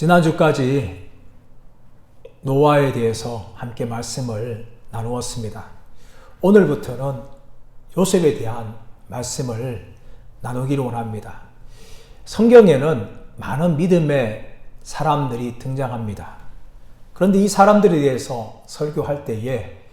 지난주까지 노아에 대해서 함께 말씀을 나누었습니다. 오늘부터는 요셉에 대한 말씀을 나누기를 원합니다. 성경에는 많은 믿음의 사람들이 등장합니다. 그런데 이 사람들에 대해서 설교할 때에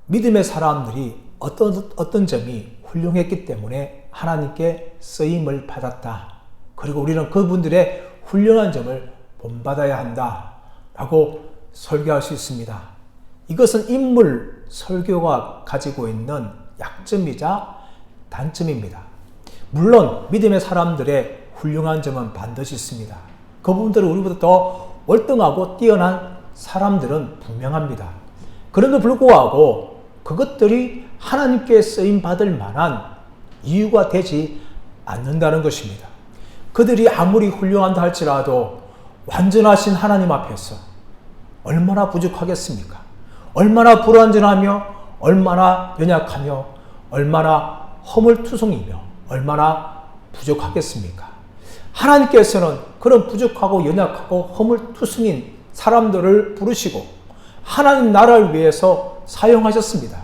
믿음의 사람들이 어떤 점이 훌륭했기 때문에 하나님께 쓰임을 받았다. 그리고 우리는 그분들의 훌륭한 점을 본받아야 한다. 라고 설교할 수 있습니다. 이것은 인물 설교가 가지고 있는 약점이자 단점입니다. 물론 믿음의 사람들의 훌륭한 점은 반드시 있습니다. 그분들은 우리보다 더 월등하고 뛰어난 사람들은 분명합니다. 그럼에도 불구하고 그것들이 하나님께 쓰임받을 만한 이유가 되지 않는다는 것입니다. 그들이 아무리 훌륭한다 할지라도 완전하신 하나님 앞에서 얼마나 부족하겠습니까? 얼마나 불완전하며 얼마나 연약하며 얼마나 허물투성이며 얼마나 부족하겠습니까? 하나님께서는 그런 부족하고 연약하고 허물투성인 사람들을 부르시고 하나님 나라를 위해서 사용하셨습니다.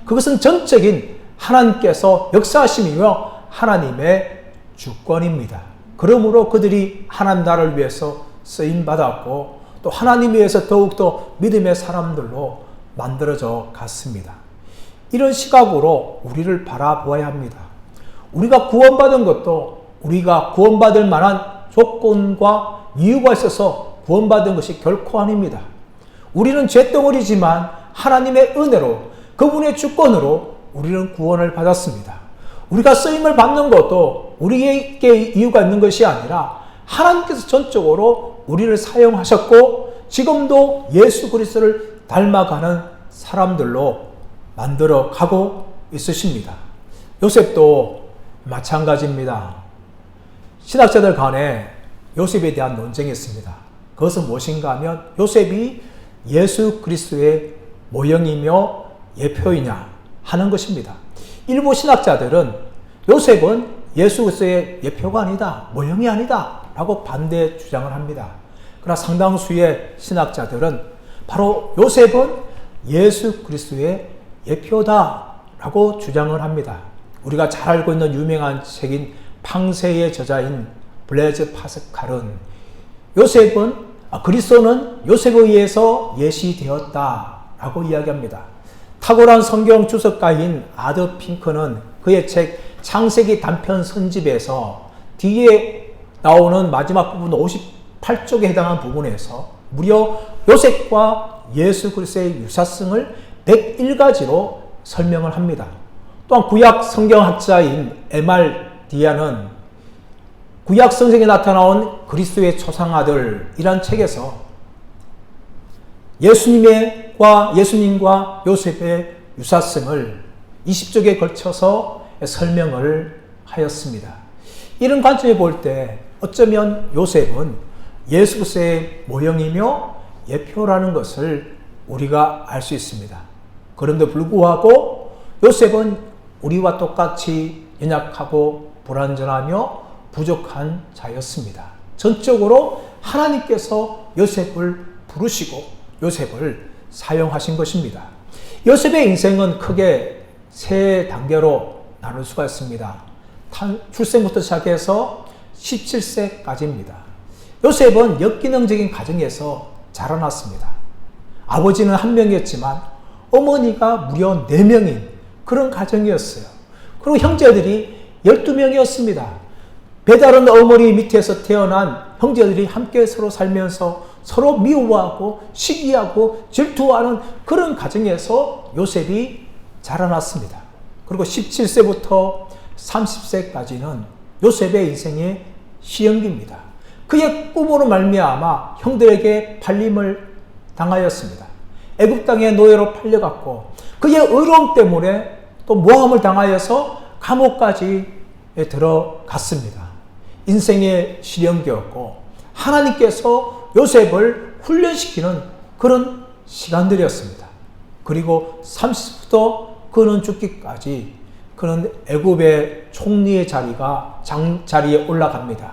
그것은 전적인 하나님께서 역사하심이며 하나님의 주권입니다. 그러므로 그들이 하나님 나라를 위해서 쓰임받았고 또 하나님 위해서 더욱더 믿음의 사람들로 만들어져 갔습니다. 이런 시각으로 우리를 바라보아야 합니다. 우리가 구원받은 것도 우리가 구원받을 만한 조건과 이유가 있어서 구원받은 것이 결코 아닙니다. 우리는 쇳덩어리지만 하나님의 은혜로 그분의 주권으로 우리는 구원을 받았습니다. 우리가 쓰임을 받는 것도 우리에게 이유가 있는 것이 아니라 하나님께서 전적으로 우리를 사용하셨고 지금도 예수 그리스도를 닮아가는 사람들로 만들어 가고 있으십니다. 요셉도 마찬가지입니다. 신학자들 간에 요셉에 대한 논쟁이 있습니다. 그것은 무엇인가 하면 요셉이 예수 그리스도의 모형이며 예표이냐 하는 것입니다. 일부 신학자들은 요셉은 예수 그리스도의 예표가 아니다, 모형이 아니다 라고 반대 주장을 합니다. 그러나 상당수의 신학자들은 바로 요셉은 예수 그리스도의 예표다 라고 주장을 합니다. 우리가 잘 알고 있는 유명한 책인 팡세의 저자인 블레즈 파스칼은 그리스도는 요셉에 의해서 예시되었다 라고 이야기합니다. 탁월한 성경 주석가인 아더 핑크는 그의 책 창세기 단편 선집에서 뒤에 나오는 마지막 부분 58쪽에 해당한 부분에서 무려 요셉과 예수 그리스도의 유사성을 101가지로 설명을 합니다. 또한 구약 성경학자인 M.R. 디아는 구약 성경에 나타나온 그리스도의 초상아들이란 책에서 예수님과 요셉의 유사성을 20쪽에 걸쳐서 설명을 하였습니다. 이런 관점에 볼 때 어쩌면 요셉은 예수 그리스도의 모형이며 예표라는 것을 우리가 알 수 있습니다. 그런데 불구하고 요셉은 우리와 똑같이 연약하고 불완전하며 부족한 자였습니다. 전적으로 하나님께서 요셉을 부르시고 요셉을 사용하신 것입니다. 요셉의 인생은 크게 세 단계로 나눌 수가 있습니다. 출생부터 시작해서 17세까지입니다. 요셉은 역기능적인 가정에서 자라났습니다. 아버지는 한 명이었지만 어머니가 무려 4명인 그런 가정이었어요. 그리고 형제들이 12명이었습니다. 배다른 어머니 밑에서 태어난 형제들이 함께 서로 살면서 서로 미워하고 시기하고 질투하는 그런 가정에서 요셉이 자라났습니다. 그리고 17세부터 30세까지는 요셉의 인생의 시험기입니다. 그의 꿈으로 말미암아 형들에게 팔림을 당하였습니다. 애굽 땅의 노예로 팔려갔고 그의 의로움 때문에 또 모함을 당하여서 감옥까지 들어갔습니다. 인생의 시련기였고 하나님께서 요셉을 훈련시키는 그런 시간들이었습니다. 그리고 30부터 그는 죽기까지 그는 애굽의 총리의 자리에 올라갑니다.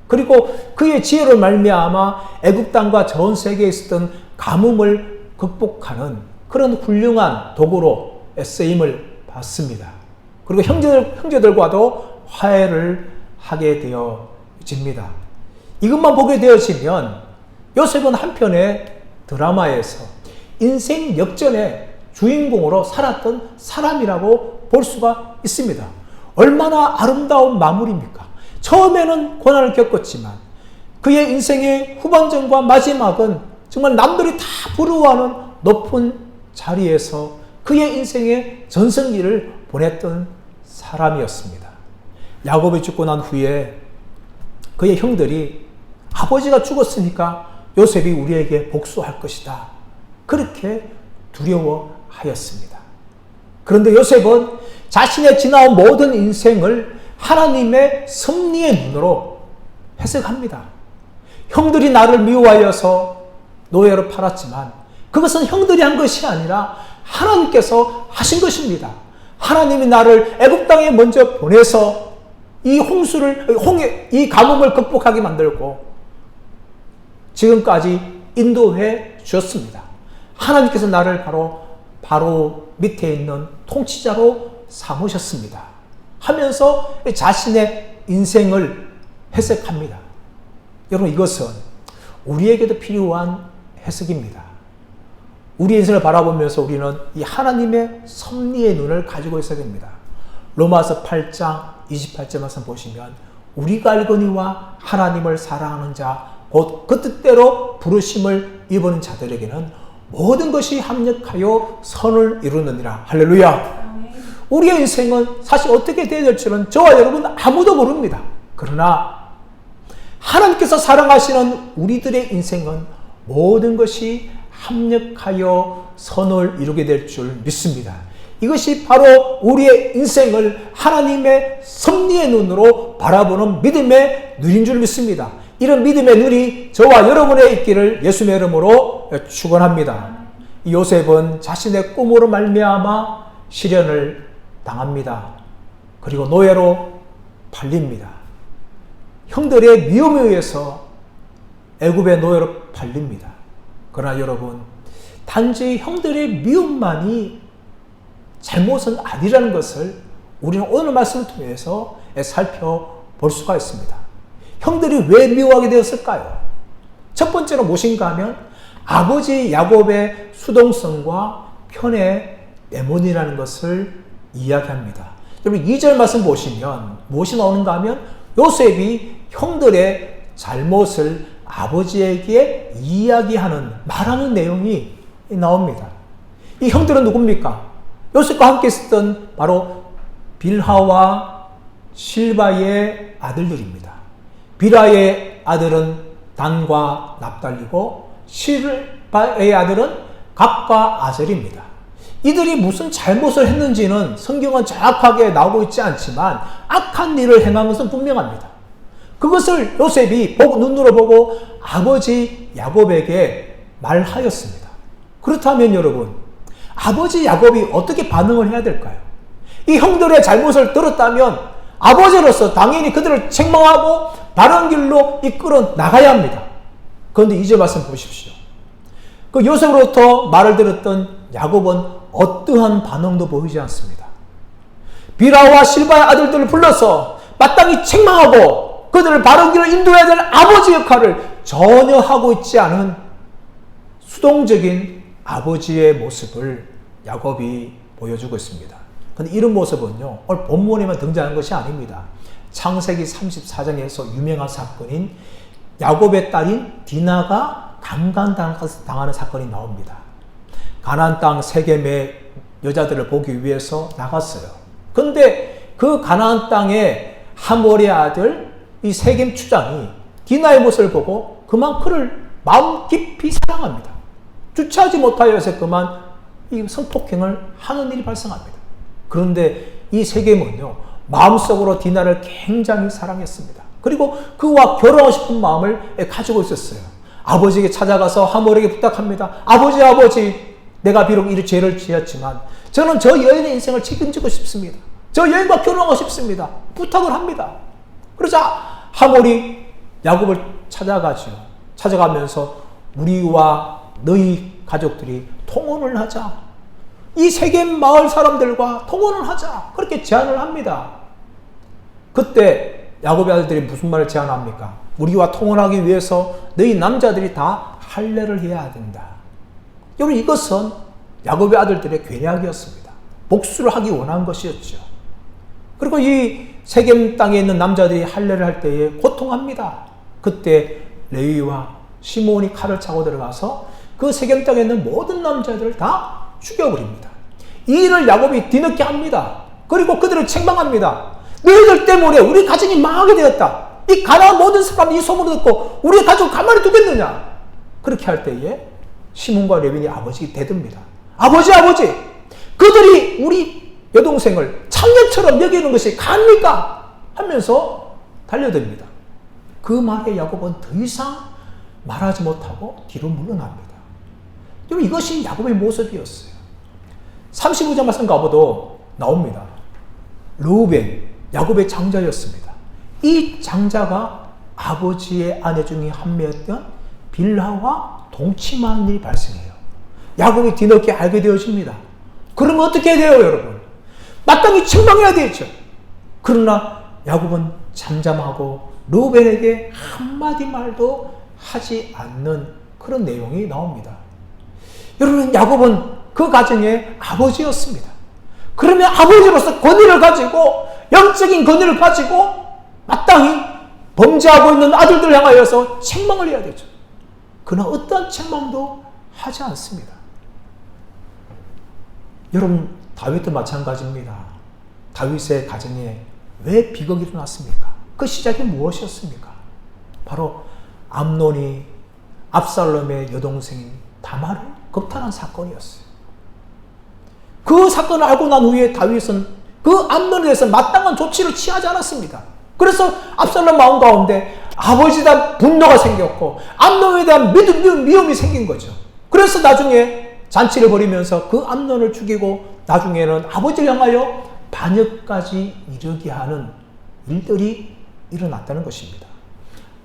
그리고 그의 지혜로 말미암아 애굽 땅과 전 세계에 있었던 가뭄을 극복하는 그런 훌륭한 도구로 쓰임을 받습니다. 그리고 형제들과도 화해를 하게 되어집니다. 이것만 보게 되어지면 요셉은 한편의 드라마에서 인생 역전의 주인공으로 살았던 사람이라고 볼 수가 있습니다. 얼마나 아름다운 마무리입니까? 처음에는 고난을 겪었지만 그의 인생의 후반전과 마지막은 정말 남들이 다 부러워하는 높은 자리에서 그의 인생의 전성기를 보냈던 사람이었습니다. 야곱이 죽고 난 후에 그의 형들이 아버지가 죽었으니까 요셉이 우리에게 복수할 것이다, 그렇게 두려워하였습니다. 그런데 요셉은 자신의 지나온 모든 인생을 하나님의 섭리의 눈으로 해석합니다. 형들이 나를 미워하여서 노예로 팔았지만 그것은 형들이 한 것이 아니라 하나님께서 하신 것입니다. 하나님이 나를 애굽 땅에 먼저 보내서 이 가뭄을 극복하게 만들고 지금까지 인도해 주었습니다. 하나님께서 나를 바로 밑에 있는 통치자로 삼으셨습니다 하면서 자신의 인생을 해석합니다. 여러분, 이것은 우리에게도 필요한 해석입니다. 우리 인생을 바라보면서 우리는 이 하나님의 섭리의 눈을 가지고 있어야 됩니다. 로마서 8장 28절 말씀 보시면 우리가 알거니와 하나님을 사랑하는 자 곧 그 뜻대로 부르심을 입은 자들에게는 모든 것이 합력하여 선을 이루느니라. 할렐루야. 우리의 인생은 사실 어떻게 되어야 될지는 저와 여러분 아무도 모릅니다. 그러나 하나님께서 사랑하시는 우리들의 인생은 모든 것이 합력하여 선을 이루게 될 줄 믿습니다. 이것이 바로 우리의 인생을 하나님의 섭리의 눈으로 바라보는 믿음의 눈인 줄 믿습니다. 이런 믿음의 눈이 저와 여러분의 있기를 예수님의 이름으로 축원합니다. 요셉은 자신의 꿈으로 말미암아 시련을 당합니다. 그리고 노예로 팔립니다. 형들의 미움에 의해서 애굽의 노예로 팔립니다. 그러나 여러분, 단지 형들의 미움만이 잘못은 아니라는 것을 우리는 오늘 말씀을 통해서 살펴볼 수가 있습니다. 형들이 왜 미워하게 되었을까요? 첫 번째로 무엇인가 하면 아버지 야곱의 수동성과 편애 때문이라는 것을 이야기합니다. 여러분, 2절 말씀 보시면 무엇이 나오는가 하면 요셉이 형들의 잘못을 아버지에게 말하는 내용이 나옵니다. 이 형들은 누굽니까? 요셉과 함께 있었던 바로 빌하와 실바의 아들들입니다. 빌하의 아들은 단과 납달리고 실바의 아들은 갓과 아셀입니다. 이들이 무슨 잘못을 했는지는 성경은 정확하게 나오고 있지 않지만 악한 일을 행한 것은 분명합니다. 그것을 요셉이 눈으로 보고 아버지 야곱에게 말하였습니다. 그렇다면 여러분, 아버지 야곱이 어떻게 반응을 해야 될까요? 이 형들의 잘못을 들었다면 아버지로서 당연히 그들을 책망하고 바른 길로 이끌어 나가야 합니다. 그런데 이제 말씀 보십시오. 그 요셉으로부터 말을 들었던 야곱은 어떠한 반응도 보이지 않습니다. 빌하와 실바의 아들들을 불러서 마땅히 책망하고 그들을 바른 길을 인도해야 될 아버지 역할을 전혀 하고 있지 않은 수동적인 아버지의 모습을 야곱이 보여주고 있습니다. 그런데 이런 모습은요, 오늘 본문에만 등장하는 것이 아닙니다. 창세기 34장에서 유명한 사건인 야곱의 딸인 디나가 강간당하는 사건이 나옵니다. 가나안 땅 세겜의 여자들을 보기 위해서 나갔어요. 그런데 그 가나안 땅의 하몰의 아들 이 세겜 추장이 디나의 모습을 보고 그만 그를 마음 깊이 사랑합니다. 주체하지 못하여서 그만 이 성폭행을 하는 일이 발생합니다. 그런데 이 세겜은요, 마음속으로 디나를 굉장히 사랑했습니다. 그리고 그와 결혼하고 싶은 마음을 가지고 있었어요. 아버지에게 찾아가서 하몰에게 부탁합니다. 아버지, 내가 비록 이 죄를 지었지만 저는 저 여인의 인생을 책임지고 싶습니다. 저 여인과 결혼하고 싶습니다. 부탁을 합니다. 그러자 하몰이 야곱을 찾아가면서 우리와 너희 가족들이 통혼을 하자. 이 세겜 마을 사람들과 통혼을 하자. 그렇게 제안을 합니다. 그때 야곱의 아들들이 무슨 말을 제안합니까? 우리와 통혼하기 위해서 너희 남자들이 다 할례를 해야 된다. 여러분, 이것은 야곱의 아들들의 계략이었습니다. 복수를 하기 원한 것이었죠. 그리고 이 세겜 땅에 있는 남자들이 할례를 할 때에 고통합니다. 그때 레위와 시몬이 칼을 차고 들어가서 그 세겜 땅에 있는 모든 남자들을 다 죽여버립니다. 이 일을 야곱이 뒤늦게 합니다. 그리고 그들을 책망합니다. 너희들 때문에 우리 가정이 망하게 되었다. 이 가나안 모든 사람이 이 소문을 듣고 우리의 가족을 가만히 두겠느냐. 그렇게 할 때에 시몬과 레위니 아버지 대듭니다. 아버지, 그들이 우리 여동생을 창녀처럼 여기는 것이 가합니까? 하면서 달려듭니다. 그 말에 야곱은 더 이상 말하지 못하고 뒤로 물러납니다. 여러분, 이것이 야곱의 모습이었어요. 35장 말씀 가보도 나옵니다. 르우벤, 야곱의 장자였습니다. 이 장자가 아버지의 아내 중에 한 명이었던 빌하와 동침하는 일이 발생해요. 야곱이 뒤늦게 알게 되어집니다. 그러면 어떻게 돼요, 여러분? 마땅히 책망해야 되죠. 그러나 야곱은 잠잠하고 르우벤에게 한마디 말도 하지 않는 그런 내용이 나옵니다. 여러분, 야곱은 그 가정의 아버지였습니다. 그러면 아버지로서 권위를 가지고, 영적인 권위를 가지고 마땅히 범죄하고 있는 아들들을 향하여서 책망을 해야 되죠. 그러나 어떠한 책망도 하지 않습니다. 여러분, 다윗도 마찬가지입니다. 다윗의 가정에 왜 비극이 일어났습니까? 그 시작이 무엇이었습니까? 바로 암논이 압살롬의 여동생인 다말을 겁탈한 사건이었어요. 그 사건을 알고 난 후에 다윗은 그 암논에 대해서 마땅한 조치를 취하지 않았습니다. 그래서 압살롬 마음 가운데 아버지에 대한 분노가 생겼고 암논에 대한 미움이 생긴 거죠. 그래서 나중에 잔치를 벌이면서 그 암논을 죽이고 나중에는 아버지를 향하여 반역까지 이르게 하는 일들이 일어났다는 것입니다.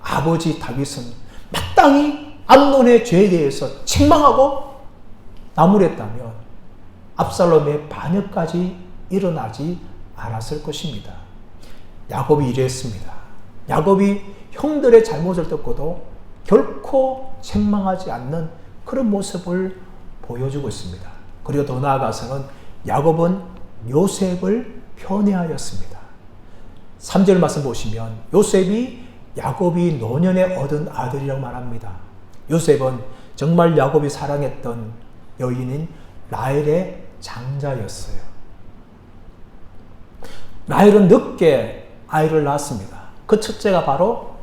아버지 다윗은 마땅히 암논의 죄에 대해서 책망하고 나무랬다면 압살롬의 반역까지 일어나지 않았을 것입니다. 야곱이 이랬습니다. 야곱이 형들의 잘못을 듣고도 결코 책망하지 않는 그런 모습을 보여주고 있습니다. 그리고 더 나아가서는 야곱은 요셉을 편애하였습니다. 3절 말씀 보시면 요셉이 야곱이 노년에 얻은 아들이라고 말합니다. 요셉은 정말 야곱이 사랑했던 여인인 라헬의 장자였어요. 라헬은 늦게 아이를 낳았습니다. 그 첫째가 바로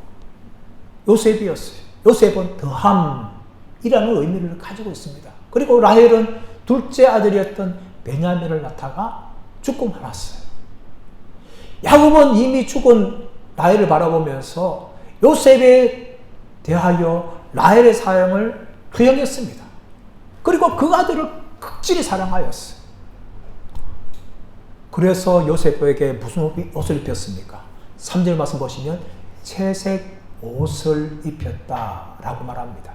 요셉이었어요. 요셉은 더함이라는 의미를 가지고 있습니다. 그리고 라헬은 둘째 아들이었던 베냐민을 낳다가 죽고 말았어요. 야곱은 이미 죽은 라헬을 바라보면서 요셉에 대하여 라헬의 사랑을 표현했습니다. 그리고 그 아들을 극진히 사랑하였어요. 그래서 요셉에게 무슨 옷을 입혔습니까? 3절 말씀 보시면 채색 옷을 입혔다라고 말합니다.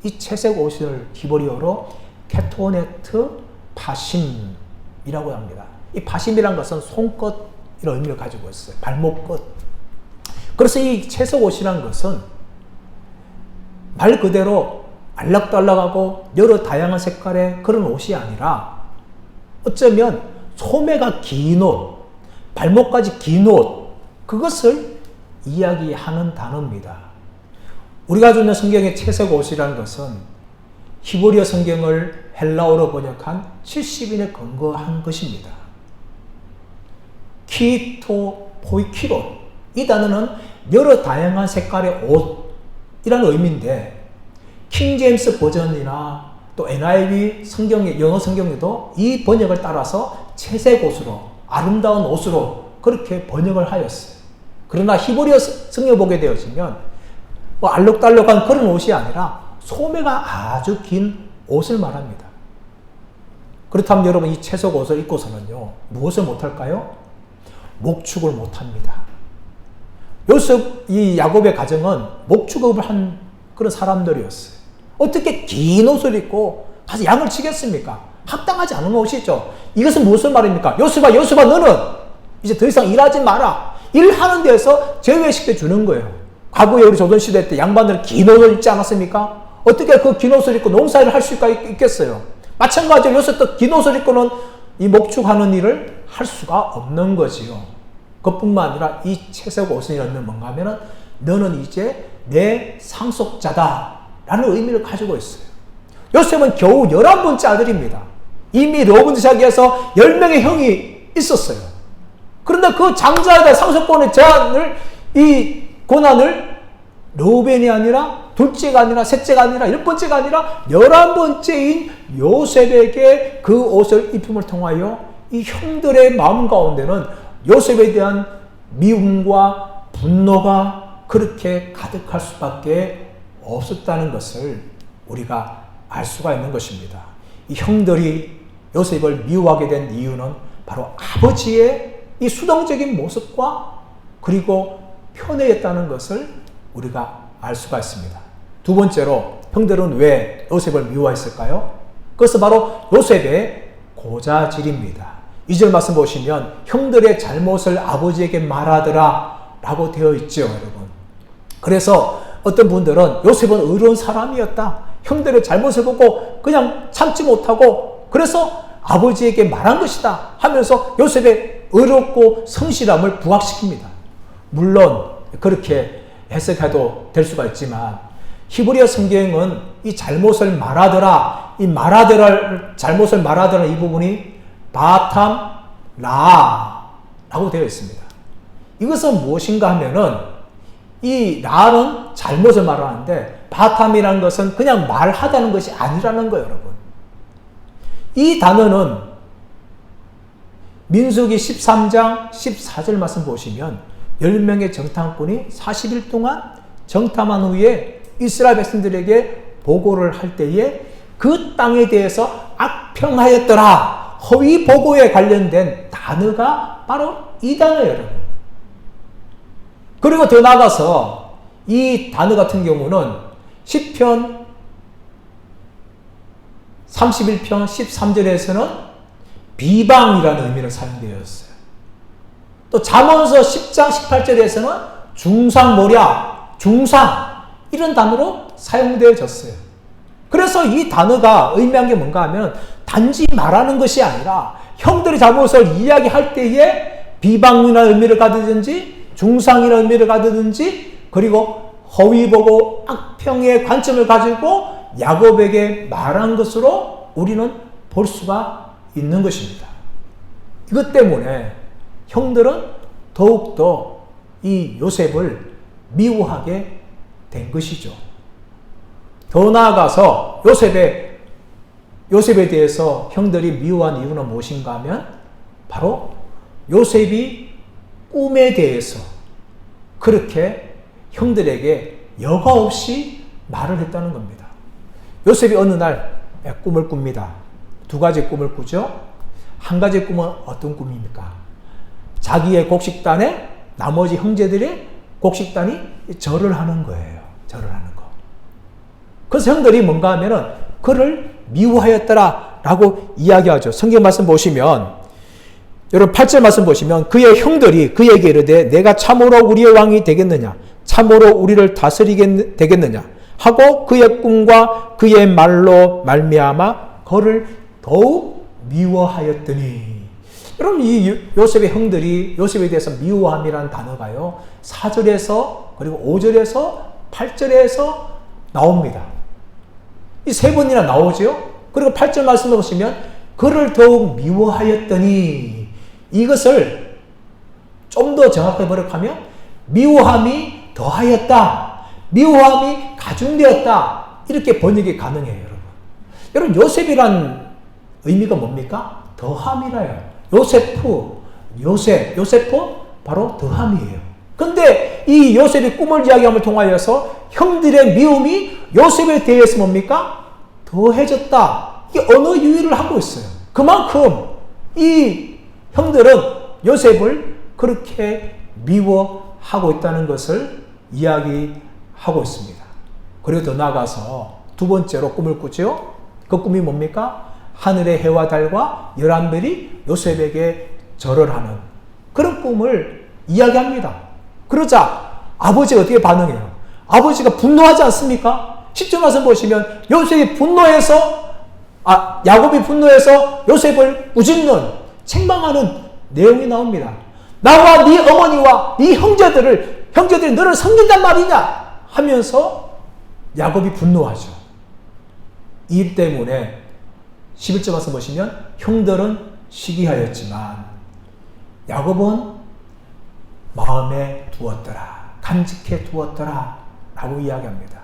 이 채색 옷을 히브리어로 케토네트 파심이라고 합니다. 이 파심이란 것은 손끝 이런 의미를 가지고 있어요. 발목끝. 그래서 이 채색 옷이란 것은 말 그대로 알락달락하고 여러 다양한 색깔의 그런 옷이 아니라 어쩌면 소매가 긴 옷, 발목까지 긴 옷, 그것을 이야기하는 단어입니다. 우리가 주는 성경의 채색 옷이라는 것은 히브리어 성경을 헬라어로 번역한 70인에 근거한 것입니다. 키토 포이키론, 이 단어는 여러 다양한 색깔의 옷이라는 의미인데 킹제임스 버전이나 또 NIV 성경의 영어 성경에도 이 번역을 따라서 채색 옷으로, 아름다운 옷으로 그렇게 번역을 하였어요. 그러나 히브리어 성경을 보게 되어지면 뭐 알록달록한 그런 옷이 아니라 소매가 아주 긴 옷을 말합니다. 그렇다면 여러분, 이 채색 옷을 입고서는요 무엇을 못할까요? 목축을 못합니다. 이 야곱의 가정은 목축업을 한 그런 사람들이었어요. 어떻게 긴 옷을 입고 가서 양을 치겠습니까? 합당하지 않은 옷이죠. 이것은 무슨 말입니까? 요셉아, 너는 이제 더 이상 일하지 마라. 일하는 데에서 제외시켜 주는 거예요. 과거에 우리 조선시대 때 양반들은 긴 옷을 입지 않았습니까? 어떻게 그 긴 옷을 입고 농사일을 할 수가 있겠어요? 마찬가지로 요셉도 긴 옷을 입고는 이 목축하는 일을 할 수가 없는 거지요. 그것뿐만 아니라 이 채색 옷의 의미는 뭔가 하면은 너는 이제 내 상속자다 라는 의미를 가지고 있어요. 요셉은 겨우 11번째 아들입니다. 이미 르호본지사기에서 10명의 형이 있었어요. 그런데 그 장자에 상속권의 이 고난을 르우벤이 아니라 둘째가 아니라 셋째가 아니라 10번째가 아니라 11번째인 요셉에게 그 옷을 입힘을 통하여 이 형들의 마음 가운데는 요셉에 대한 미움과 분노가 그렇게 가득할 수밖에 없었다는 것을 우리가 알 수가 있는 것입니다. 이 형들이 요셉을 미워하게 된 이유는 바로 아버지의 이 수동적인 모습과 그리고 편애였다는 것을 우리가 알 수가 있습니다. 두 번째로 형들은 왜 요셉을 미워했을까요? 그것은 바로 요셉의 고자질입니다. 2절 말씀 보시면 형들의 잘못을 아버지에게 말하더라 라고 되어 있죠, 여러분. 그래서 어떤 분들은 요셉은 의로운 사람이었다. 형들의 잘못을 보고 그냥 참지 못하고 그래서 아버지에게 말한 것이다 하면서 요셉의 의롭고 성실함을 부각시킵니다. 물론 그렇게 해석해도 될 수가 있지만 히브리어 성경은 이 잘못을 말하더라, 잘못을 말하더라 이 부분이 바탐 라라고 되어 있습니다. 이것은 무엇인가 하면은 이 라는 잘못을 말하는데 바탐이라는 것은 그냥 말하다는 것이 아니라는 거예요, 여러분. 이 단어는 민수기 13장 14절 말씀 보시면 10명의 정탐꾼이 40일 동안 정탐한 후에 이스라엘 백성들에게 보고를 할 때에 그 땅에 대해서 악평하였더라. 허위 보고에 관련된 단어가 바로 이 단어예요, 여러분. 그리고 더 나아가서 이 단어 같은 경우는 시편 31편 13절에서는 비방이라는 의미로 사용되어 있어요. 또 잠언서 10장 18절에서는 중상모략, 중상 이런 단어로 사용되어졌어요. 그래서 이 단어가 의미한 게 뭔가 하면 단지 말하는 것이 아니라 형들의 잘못을 이야기할 때에 비방이라는 의미를 가지든지 중상이라는 의미를 가지든지 그리고 허위보고 악평의 관점을 가지고 야곱에게 말한 것으로 우리는 볼 수가 있는 것입니다. 이것 때문에 형들은 더욱더 이 요셉을 미워하게 된 것이죠. 더 나아가서 요셉에 대해서 형들이 미워한 이유는 무엇인가 하면 바로 요셉이 꿈에 대해서 그렇게 형들에게 여과 없이 말을 했다는 겁니다. 요셉이 어느 날 꿈을 꿉니다. 두 가지 꿈을 꾸죠. 한 가지 꿈은 어떤 꿈입니까? 자기의 곡식단에 나머지 형제들의 곡식단이 절을 하는 거예요. 절을 하는 거. 그래서 형들이 뭔가 하면은 그를 미워하였더라 라고 이야기하죠. 성경 말씀 보시면 여러분 8절 말씀 보시면 그의 형들이 그에게 이르되 내가 참으로 우리의 왕이 되겠느냐 참으로 우리를 다스리게 되겠느냐 하고 그의 꿈과 그의 말로 말미암아 그를 더욱 미워하였더니 여러분 이 요셉의 형들이 요셉에 대해서 미워함이라는 단어가요 4절에서 그리고 5절에서 8절에서 나옵니다. 이 세 번이나 나오죠. 그리고 8절 말씀을 보시면 그를 더욱 미워하였더니 이것을 좀 더 정확하게 번역하면 미워함이 더하였다. 미워함이 가중되었다. 이렇게 번역이 가능해요, 여러분. 여러분 요셉이란 의미가 뭡니까? 더함이라요. 요세프 바로 더함이에요. 근데 이 요셉의 꿈을 이야기함을 통하여서 형들의 미움이 요셉에 대해서 뭡니까? 더해졌다. 이게 언어 유희를 하고 있어요. 그만큼 이 형들은 요셉을 그렇게 미워하였다는 하고 있다는 것을 이야기하고 있습니다. 그리고 더 나아가서 두 번째로 꿈을 꾸죠. 그 꿈이 뭡니까? 하늘의 해와 달과 11별이 요셉에게 절을 하는 그런 꿈을 이야기합니다. 그러자 아버지가 어떻게 반응해요? 아버지가 분노하지 않습니까? 10절 말씀 보시면 요셉이 분노해서 야곱이 분노해서 요셉을 꾸짖는 책망하는 내용이 나옵니다. 나와 네 어머니와 네 형제들이 너를 섬긴단 말이냐 하면서 야곱이 분노하죠. 이 일 때문에 11절 말씀 보시면 형들은 시기하였지만 야곱은 마음에 두었더라, 간직해 두었더라 라고 이야기합니다.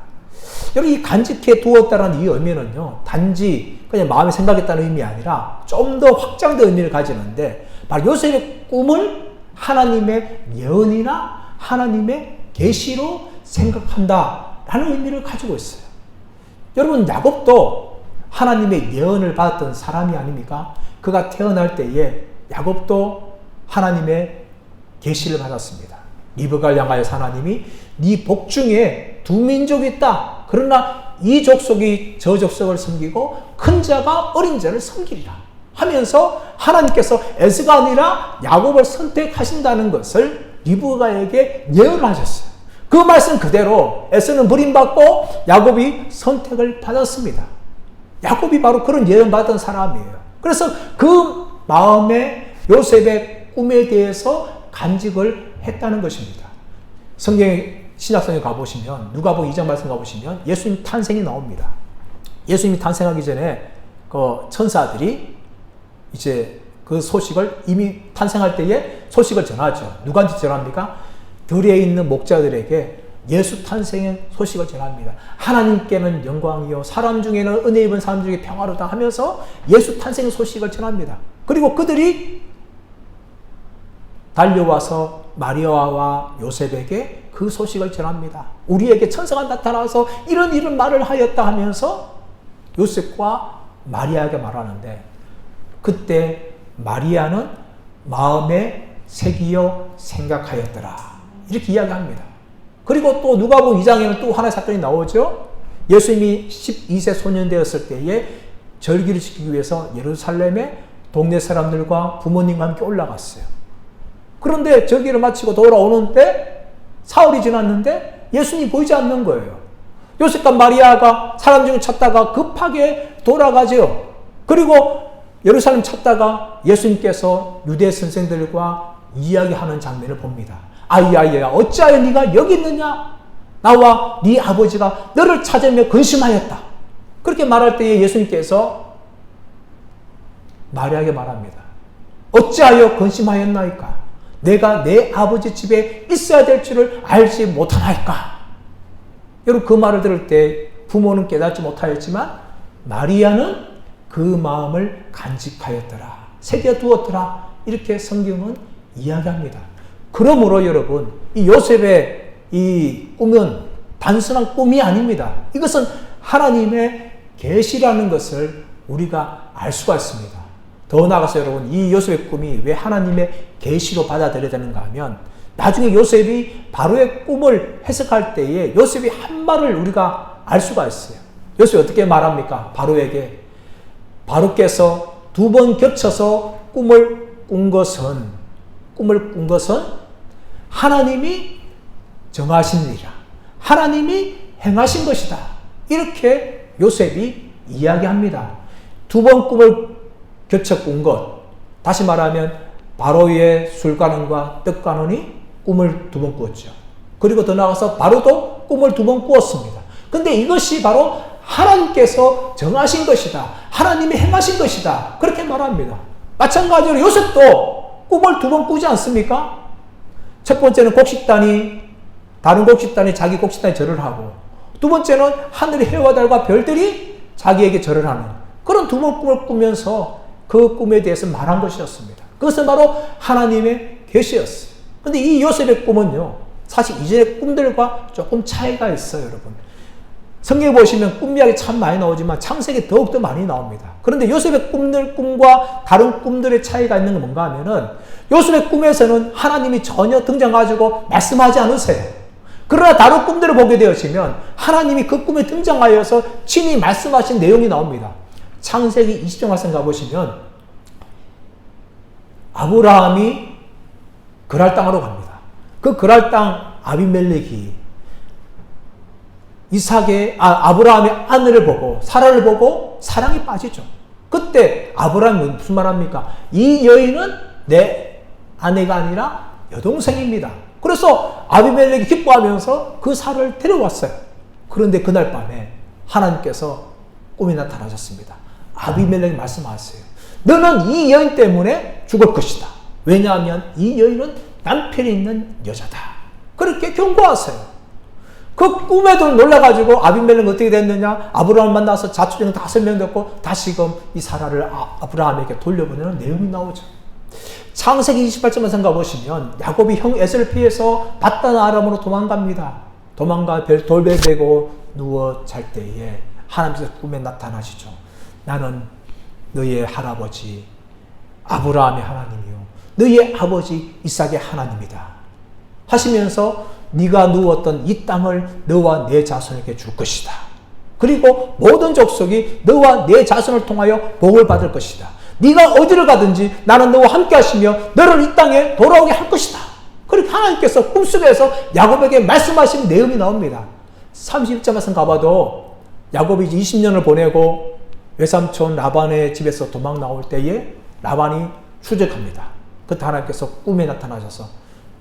여러분, 이 간직해 두었다라는 이 의미는요, 단지 그냥 마음에 생각했다는 의미 아니라 좀 더 확장된 의미를 가지는데, 바로 요셉의 꿈을 하나님의 예언이나 하나님의 계시로 생각한다라는 의미를 가지고 있어요. 여러분, 야곱도 하나님의 예언을 받았던 사람이 아닙니까? 그가 태어날 때에 야곱도 하나님의 계시를 받았습니다. 리브가를 향하여서 하나님이 네 복 중에 두 민족이 있다. 그러나 이 족속이 저 족속을 섬기고 큰 자가 어린 자를 섬기리라 하면서 하나님께서 에서가 아니라 야곱을 선택하신다는 것을 리브가에게 예언하셨어요. 그 말씀 그대로 에서는 버림받고 야곱이 선택을 받았습니다. 야곱이 바로 그런 예언받은 사람이에요. 그래서 그 마음에 요셉의 꿈에 대해서 간직을 했다는 것입니다. 성경에 신약성에 가보시면 누가복음 2장 말씀 가보시면 예수님 탄생이 나옵니다. 예수님이 탄생하기 전에 그 천사들이 이제 그 소식을 이미 탄생할 때에 소식을 전하죠. 누구한테 전합니까? 들에 있는 목자들에게 예수 탄생의 소식을 전합니다. 하나님께는 영광이요 사람 중에는 은혜 입은 사람 중에 평화로다 하면서 예수 탄생의 소식을 전합니다. 그리고 그들이 달려와서 마리아와 요셉에게 그 소식을 전합니다. 우리에게 천사가 나타나서 이런 말을 하였다 하면서 요셉과 마리아에게 말하는데, 그때 마리아는 마음에 새기어 생각하였더라 이렇게 이야기합니다. 그리고 또 누가복음 2장에는 또 하나의 사건이 나오죠. 예수님이 12세 소년 되었을 때에 절기를 지키기 위해서 예루살렘에 동네 사람들과 부모님과 함께 올라갔어요. 그런데 절기를 마치고 돌아오는데 사흘이 지났는데 예수님이 보이지 않는 거예요. 요셉과 마리아가 사람 중에 찾다가 급하게 돌아가죠. 그리고 예루살렘 찾다가 예수님께서 유대 선생들과 이야기하는 장면을 봅니다. 아이야 어찌하여 네가 여기 있느냐? 나와 네 아버지가 너를 찾으며 근심하였다. 그렇게 말할 때에 예수님께서 마리아에게 말합니다. 어찌하여 근심하였나이까? 내가 내 아버지 집에 있어야 될 줄을 알지 못하나이까? 여러분, 그 말을 들을 때 부모는 깨닫지 못하였지만 마리아는 그 마음을 간직하였더라, 새겨두었더라 이렇게 성경은 이야기합니다. 그러므로 여러분, 이 요셉의 이 꿈은 단순한 꿈이 아닙니다. 이것은 하나님의 계시라는 것을 우리가 알 수가 있습니다. 더 나아가서 여러분, 이 요셉의 꿈이 왜 하나님의 계시로 받아들여야 되는가 하면, 나중에 요셉이 바로의 꿈을 해석할 때에 요셉이 한 말을 우리가 알 수가 있어요. 요셉이 어떻게 말합니까? 바로에게, 바로께서 두 번 겹쳐서 꿈을 꾼 것은 하나님이 정하신 일이라, 하나님이 행하신 것이다 이렇게 요셉이 이야기합니다. 두 번 꿈을 겹쳐 꾼 것, 다시 말하면 바로의 술가는과 떡가는이 꿈을 두 번 꾸었죠. 그리고 더 나아가서 바로도 꿈을 두 번 꾸었습니다. 근데 이것이 바로 하나님께서 정하신 것이다, 하나님이 행하신 것이다 그렇게 말합니다. 마찬가지로 요셉도 꿈을 두 번 꾸지 않습니까? 첫 번째는 다른 곡식단이 자기 곡식단에 절을 하고, 두 번째는 하늘의 해와 달과 별들이 자기에게 절을 하는 그런 두 번 꿈을 꾸면서 그 꿈에 대해서 말한 것이었습니다. 그것은 바로 하나님의 계시였어요. 그런데 이 요셉의 꿈은요, 사실 이전의 꿈들과 조금 차이가 있어요, 여러분. 성경에 보시면 꿈 이야기 참 많이 나오지만 창세기 더욱더 많이 나옵니다. 그런데 요셉의 꿈과 다른 꿈들의 차이가 있는 건 뭔가 하면은 요셉의 꿈에서는 하나님이 전혀 등장가지고 말씀하지 않으세요. 그러나 다른 꿈들을 보게 되어지면 하나님이 그 꿈에 등장하여서 친히 말씀하신 내용이 나옵니다. 창세기 20장 말씀 가보시면 아브라함이 그랄 땅으로 갑니다. 그 그랄 땅 아비멜렉이 아브라함의 아내를 보고 사라를 보고 사랑에 빠지죠. 그때 아브라함이 무슨 말 합니까? 이 여인은 내 아내가 아니라 여동생입니다. 그래서 아비멜렉이 기뻐하면서 그 사라를 데려왔어요. 그런데 그날 밤에 하나님께서 꿈에 나타나셨습니다. 아비멜렉이 말씀하세요. 너는 이 여인 때문에 죽을 것이다. 왜냐하면 이 여인은 남편이 있는 여자다. 그렇게 경고하세요. 그 꿈에도 놀라가지고 아비멜렉은 어떻게 됐느냐? 아브라함을 만나서 자초지종 5명 됐고 다시금 이 사라를 아브라함에게 돌려보내는 내용이 나오죠. 창세기 28장 생각해 보시면 야곱이 형 에서를 피해서 바단 아람으로 도망갑니다. 도망가 돌배 베고 누워 잘 때에 하나님께서 꿈에 나타나시죠. 나는 너의 할아버지 아브라함의 하나님이요 너의 아버지 이삭의 하나님이다 하시면서 네가 누웠던 이 땅을 너와 내 자손에게 줄 것이다. 그리고 모든 족속이 너와 내 자손을 통하여 복을 받을 것이다. 네가 어디를 가든지 나는 너와 함께 하시며 너를 이 땅에 돌아오게 할 것이다. 그렇게 하나님께서 꿈속에서 야곱에게 말씀하신 내용이 나옵니다. 31장 말씀 가봐도 야곱이 20년을 보내고 외삼촌 라반의 집에서 도망 나올 때에 라반이 추적합니다. 그때 하나님께서 꿈에 나타나셔서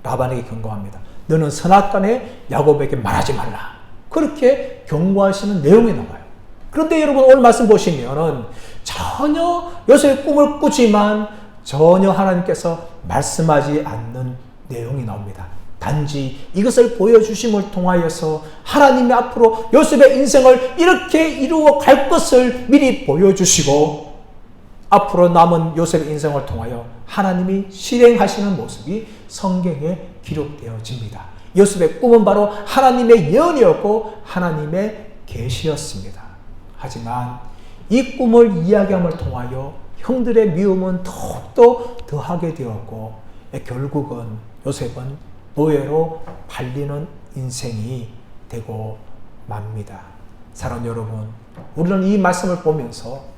라반에게 경고합니다. 너는 선악간에 야곱에게 말하지 말라. 그렇게 경고하시는 내용이 나와요. 그런데 여러분 오늘 말씀 보시면은 전혀 요셉의 꿈을 꾸지만 전혀 하나님께서 말씀하지 않는 내용이 나옵니다. 단지 이것을 보여주심을 통하여서 하나님이 앞으로 요셉의 인생을 이렇게 이루어 갈 것을 미리 보여주시고 앞으로 남은 요셉의 인생을 통하여 하나님이 실행하시는 모습이 성경에 기록되어집니다. 요셉의 꿈은 바로 하나님의 예언이었고 하나님의 계시였습니다. 하지만 이 꿈을 이야기함을 통하여 형들의 미움은 더욱더 더하게 되었고 결국은 요셉은 노예로 팔리는 인생이 되고 맙니다. 사랑하는 여러분, 우리는 이 말씀을 보면서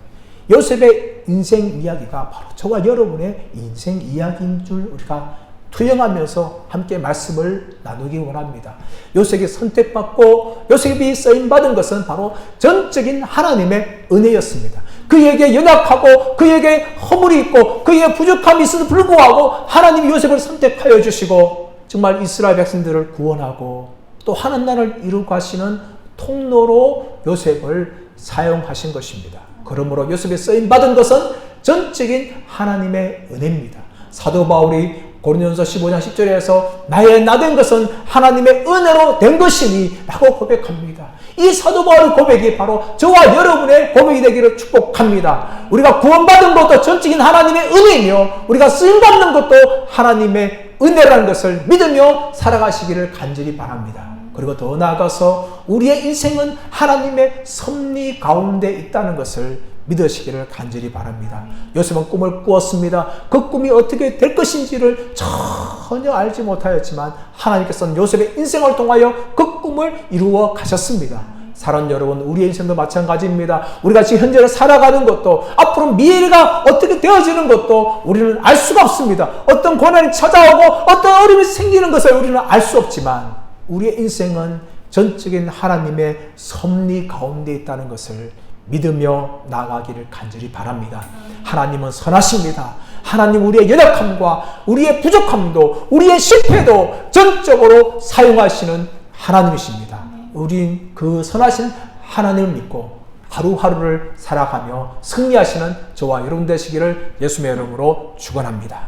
요셉의 인생 이야기가 바로 저와 여러분의 인생 이야기인 줄 우리가 투영하면서 함께 말씀을 나누기 원합니다. 요셉이 선택받고 요셉이 쓰임받은 것은 바로 전적인 하나님의 은혜였습니다. 그에게 연약하고 그에게 허물이 있고 그에게 부족함이 있어도 불구하고 하나님이 요셉을 선택하여 주시고 정말 이스라엘 백성들을 구원하고 또 하는 나라를 이루고 가시는 통로로 요셉을 사용하신 것입니다. 그러므로 요셉이 쓰임받은 것은 전적인 하나님의 은혜입니다. 사도 바울이 고린도전서 15장 10절에서 나의 나된 것은 하나님의 은혜로 된 것이니 라고 고백합니다. 이 사도 바울의 고백이 바로 저와 여러분의 고백이 되기를 축복합니다. 우리가 구원받은 것도 전적인 하나님의 은혜이며 우리가 쓰임받는 것도 하나님의 은혜라는 것을 믿으며 살아가시기를 간절히 바랍니다. 그리고 더 나아가서 우리의 인생은 하나님의 섭리 가운데 있다는 것을 믿으시기를 간절히 바랍니다. 요셉은 꿈을 꾸었습니다. 그 꿈이 어떻게 될 것인지를 전혀 알지 못하였지만 하나님께서는 요셉의 인생을 통하여 그 꿈을 이루어 가셨습니다. 사랑하는 여러분, 우리의 인생도 마찬가지입니다. 우리가 지금 현재를 살아가는 것도 앞으로 미래가 어떻게 되어지는 것도 우리는 알 수가 없습니다. 어떤 고난이 찾아오고 어떤 어려움이 생기는 것을 우리는 알 수 없지만 우리의 인생은 전적인 하나님의 섭리 가운데 있다는 것을 믿으며 나아가기를 간절히 바랍니다. 하나님은 선하십니다. 하나님 우리의 연약함과 우리의 부족함도 우리의 실패도 전적으로 사용하시는 하나님이십니다. 우린 그 선하신 하나님을 믿고 하루하루를 살아가며 승리하시는 저와 여러분 되시기를 예수님의 이름으로 축원합니다.